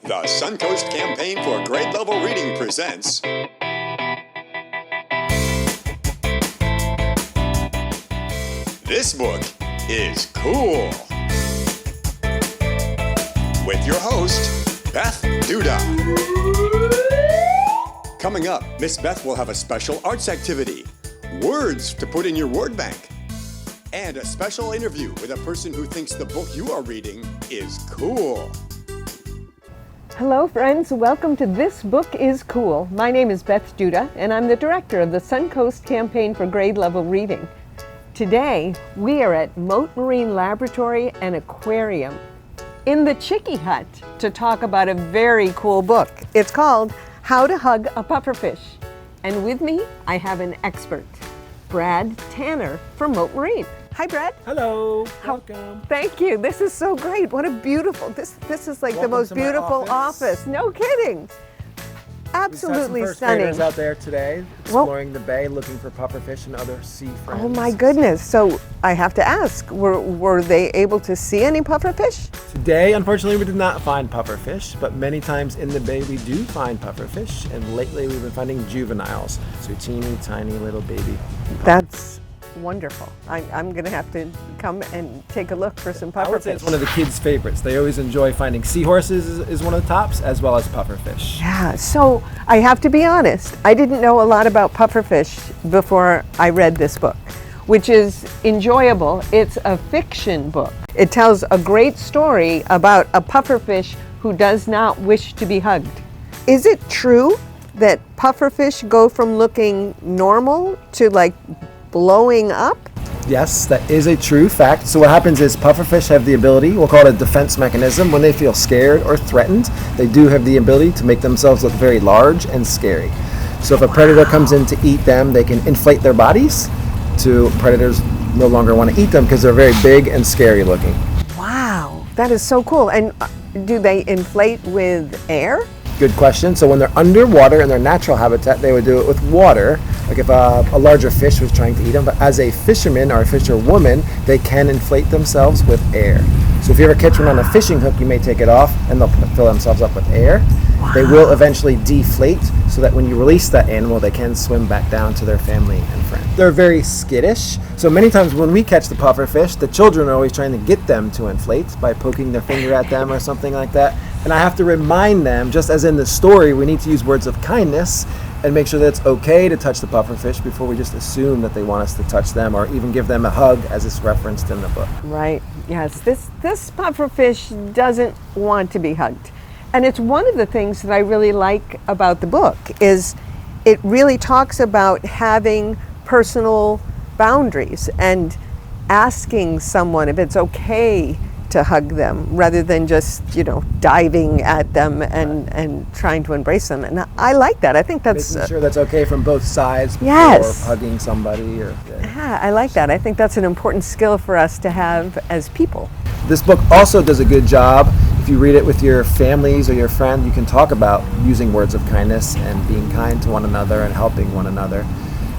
The Suncoast Campaign for Grade Level Reading presents This Book is Cool! With your host, Beth Duda. Coming up, Miss Beth will have a special arts activity, words to put in your word bank, and a special interview with a person who thinks the book you are reading is cool. Hello friends, welcome to This Book is Cool. My name is Beth Duda and I'm the director of the Suncoast Campaign for Grade Level Reading. Today we are at Mote Marine Laboratory and Aquarium in the Chicky Hut to talk about a very cool book. It's called How to Hug a Pufferfish. And with me I have an expert, Brad Tanner from Mote Marine. Hi, Brad. Hello. Welcome. Thank you. This is so great. What a beautiful, this is like the most beautiful office. No kidding. Absolutely first stunning. graders out there today exploring the bay, looking for pufferfish and other sea friends. Oh my goodness. So I have to ask, were they able to see any pufferfish? Today, unfortunately, we did not find pufferfish, but many times in the bay we do find pufferfish, and lately we've been finding juveniles, so teeny tiny little baby. That's wonderful. I'm going to have to come and take a look for some pufferfish. I would say it's one of the kids' favorites. They always enjoy finding seahorses is one of the tops, as well as pufferfish. Yeah, so I have to be honest, I didn't know a lot about pufferfish before I read this book, which is enjoyable. It's a fiction book. It tells a great story about a pufferfish who does not wish to be hugged. Is it true that pufferfish go from looking normal to like blowing up? Yes, that is a true fact. So what happens is pufferfish have the ability, we'll call it a defense mechanism, when they feel scared or threatened, they do have the ability to make themselves look very large and scary. So if a predator comes in to eat them, they can inflate their bodies to predators no longer want to eat them because they're very big and scary looking. Wow, that is so cool. And do they inflate with air? Good question. So when they're underwater in their natural habitat, they would do it with water, like if a larger fish was trying to eat them. But as a fisherman or a fisherwoman, they can inflate themselves with air. So if you ever catch one on a fishing hook, you may take it off and they'll fill themselves up with air. Wow. They will eventually deflate so that when you release that animal, they can swim back down to their family and friends. They're very skittish. So many times when we catch the pufferfish, the children are always trying to get them to inflate by poking their finger at them or something like that. And I have to remind them, just as in the story, we need to use words of kindness and make sure that it's okay to touch the pufferfish before we just assume that they want us to touch them or even give them a hug as it's referenced in the book. Right, yes. This pufferfish doesn't want to be hugged. And it's one of the things that I really like about the book is it really talks about having personal boundaries and asking someone if it's okay to hug them rather than just, diving at them and trying to embrace them. And I like that. I think that's making sure that's okay from both sides before yes. hugging somebody. Yeah, I like that. I think that's an important skill for us to have as people. This book also does a good job. If you read it with your families or your friend, you can talk about using words of kindness and being kind to one another and helping one another.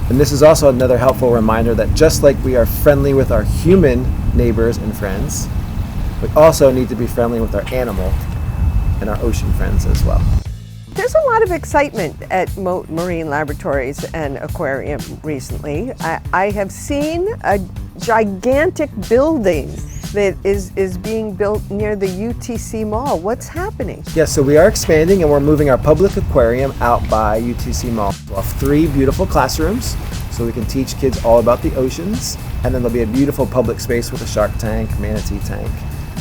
And this is also another helpful reminder that just like we are friendly with our human neighbors and friends, we also need to be friendly with our animal and our ocean friends as well. There's a lot of excitement at Mote Marine Laboratories and Aquarium recently. I have seen a gigantic building that is being built near the UTC Mall. What's happening? Yes, so we are expanding and we're moving our public aquarium out by UTC Mall. We'll have 3 beautiful classrooms so we can teach kids all about the oceans, and then there'll be a beautiful public space with a shark tank, manatee tank,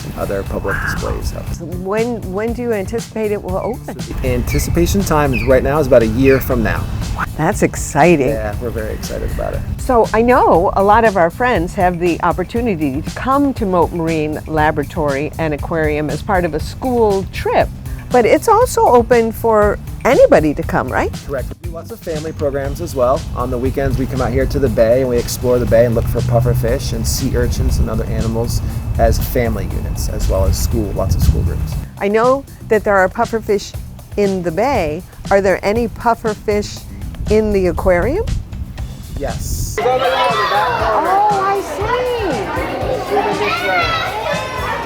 and other public displays. So when do you anticipate it will open? So the anticipation time is right now is about a year from now. That's exciting. Yeah, we're very excited about it. So I know a lot of our friends have the opportunity to come to Mote Marine Laboratory and Aquarium as part of a school trip, but it's also open for anybody to come, right? Correct. We do lots of family programs as well. On the weekends we come out here to the bay and we explore the bay and look for pufferfish and sea urchins and other animals as family units, as well as lots of school groups. I know that there are pufferfish in the bay. Are there any pufferfish in the aquarium? Yes. Oh, I see.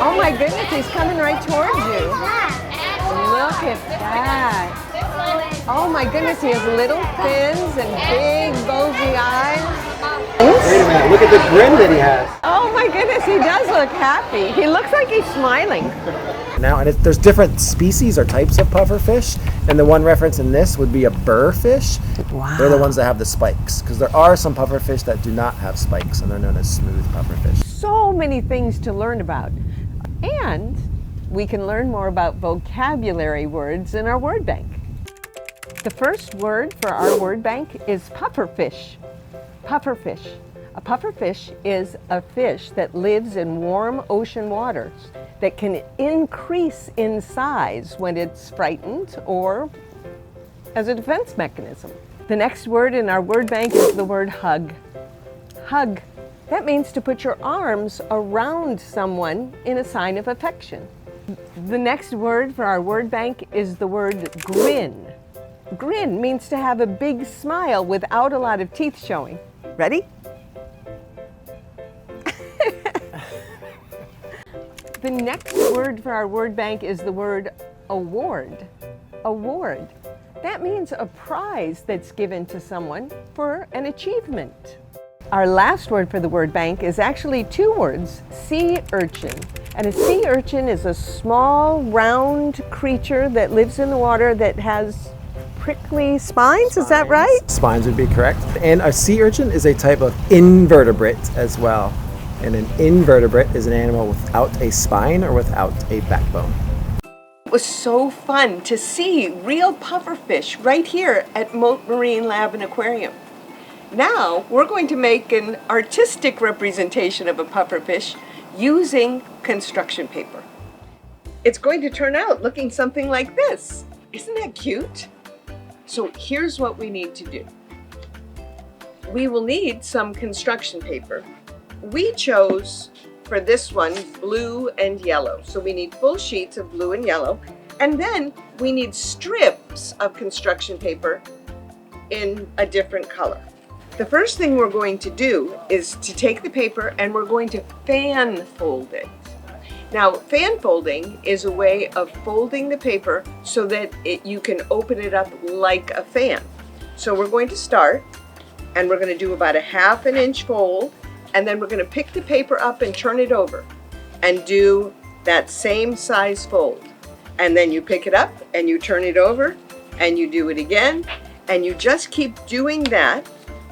Oh my goodness, he's coming right towards you. Look at that. Oh my goodness, he has little fins and big bulgy eyes. Wait a minute, look at the grin that he has. Oh my goodness, he does look happy. He looks like he's smiling. Now, and there's different species or types of pufferfish, and the one reference in this would be a burrfish. Wow. They're the ones that have the spikes, because there are some pufferfish that do not have spikes, and they're known as smooth pufferfish. So many things to learn about. And we can learn more about vocabulary words in our word bank. The first word for our word bank is pufferfish. Pufferfish. A pufferfish is a fish that lives in warm ocean waters that can increase in size when it's frightened or as a defense mechanism. The next word in our word bank is the word hug. Hug. That means to put your arms around someone in a sign of affection. The next word for our word bank is the word grin. Grin means to have a big smile without a lot of teeth showing. Ready? The next word for our word bank is the word award. Award. That means a prize that's given to someone for an achievement. Our last word for the word bank is actually two words, sea urchin. And a sea urchin is a small, round creature that lives in the water that has prickly spines. Is that right? Spines would be correct. And a sea urchin is a type of invertebrate as well. And an invertebrate is an animal without a spine or without a backbone. It was so fun to see real pufferfish right here at Mote Marine Lab and Aquarium. Now we're going to make an artistic representation of a pufferfish using construction paper. It's going to turn out looking something like this. Isn't that cute? So here's what we need to do. We will need some construction paper. We chose, for this one, blue and yellow. So we need full sheets of blue and yellow. And then we need strips of construction paper in a different color. The first thing we're going to do is to take the paper and we're going to fan fold it. Now, fan folding is a way of folding the paper so that you can open it up like a fan. So we're going to start and we're going to do about a 1/2 inch fold, and then we're going to pick the paper up and turn it over and do that same size fold. And then you pick it up and you turn it over and you do it again, and you just keep doing that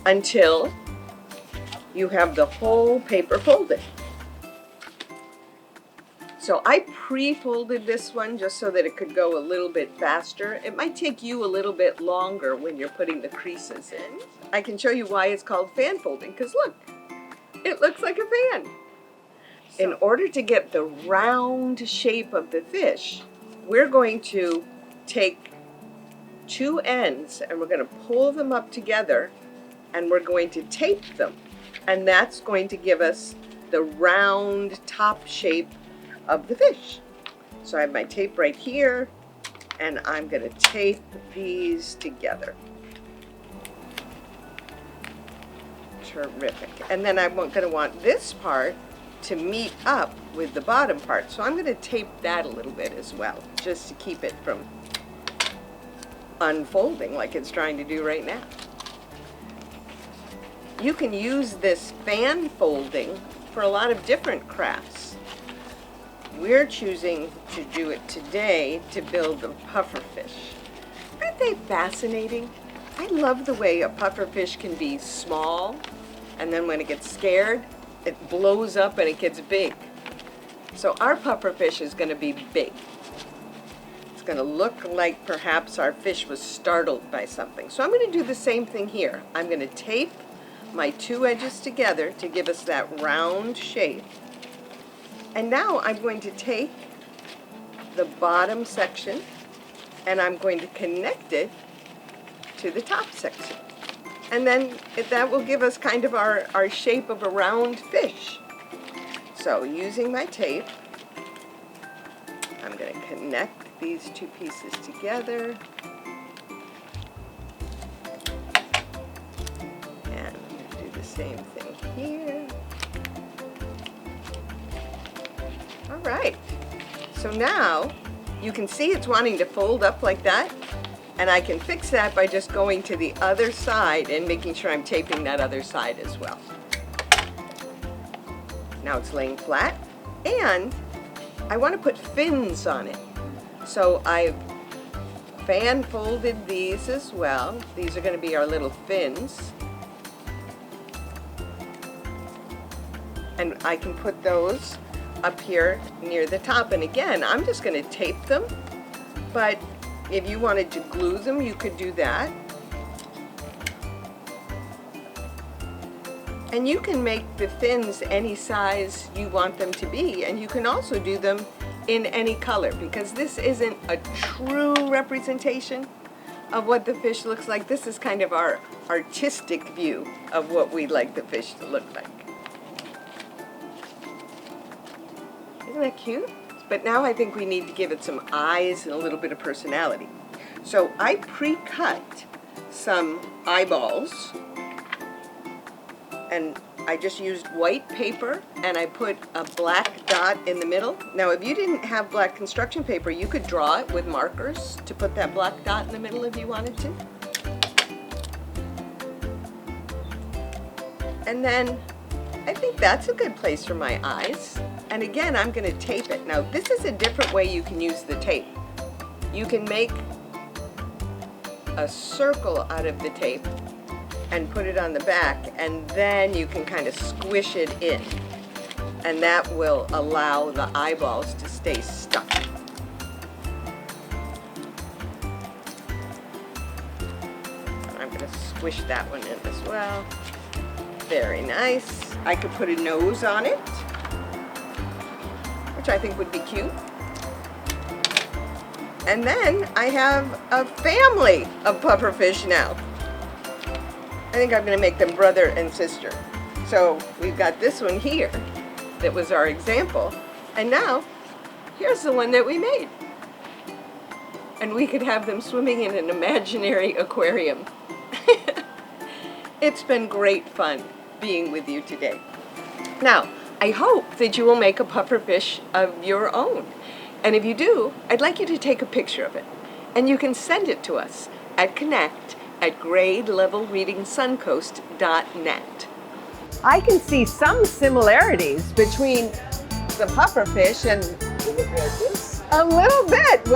until you have the whole paper folded. So I pre-folded this one just so that it could go a little bit faster. It might take you a little bit longer when you're putting the creases in. I can show you why it's called fan folding, because look, it looks like a fan. In order to get the round shape of the fish, we're going to take two ends and we're going to pull them up together and we're going to tape them. And that's going to give us the round top shape of the fish. So I have my tape right here and I'm going to tape these together. Terrific. And then I'm going to want this part to meet up with the bottom part. So I'm going to tape that a little bit as well, just to keep it from unfolding like it's trying to do right now. You can use this fan folding for a lot of different crafts. We're choosing to do it today to build a pufferfish. Aren't they fascinating? I love the way a pufferfish can be small, and then when it gets scared, it blows up and it gets big. So our pufferfish is going to be big. It's going to look like perhaps our fish was startled by something. So I'm going to do the same thing here. I'm going to tape my two edges together to give us that round shape. And now I'm going to take the bottom section and I'm going to connect it to the top section. And then that will give us kind of our shape of a round fish. So using my tape, I'm going to connect these two pieces together. And do the same thing here. All right. So now you can see it's wanting to fold up like that, and I can fix that by just going to the other side and making sure I'm taping that other side as well. Now it's laying flat, and I want to put fins on it. So I've fan folded these as well. These are going to be our little fins. And I can put those up here near the top. And again, I'm just going to tape them, but if you wanted to glue them, you could do that. And you can make the fins any size you want them to be, and you can also do them in any color, because this isn't a true representation of what the fish looks like. This is kind of our artistic view of what we'd like the fish to look like. Isn't that cute? But now I think we need to give it some eyes and a little bit of personality. So I pre-cut some eyeballs, and I just used white paper, and I put a black dot in the middle. Now, if you didn't have black construction paper, you could draw it with markers to put that black dot in the middle if you wanted to. And then I think that's a good place for my eyes. And again, I'm going to tape it. Now, this is a different way you can use the tape. You can make a circle out of the tape and put it on the back, and then you can kind of squish it in, and that will allow the eyeballs to stay stuck. I'm going to squish that one in as well. Very nice. I could put a nose on it, which I think would be cute. And then I have a family of pufferfish now. I think I'm going to make them brother and sister. So we've got this one here that was our example, and now here's the one that we made. And we could have them swimming in an imaginary aquarium. It's been great fun being with you today. Now, I hope that you will make a pufferfish of your own. And if you do, I'd like you to take a picture of it. And you can send it to us at connect@gradelevelreadingsuncoast.net. I can see some similarities between the pufferfish and a little bit.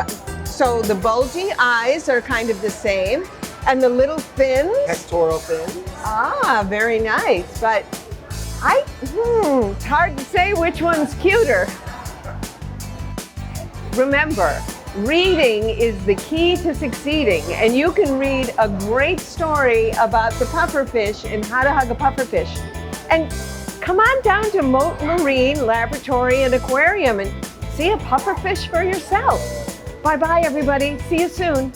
So the bulgy eyes are kind of the same, and the little fins. Pectoral fins. Ah, very nice. But it's hard to say which one's cuter. Remember, reading is the key to succeeding, and you can read a great story about the pufferfish and how to hug a pufferfish. And come on down to Mote Marine Laboratory and Aquarium and see a pufferfish for yourself. Bye-bye, everybody. See you soon.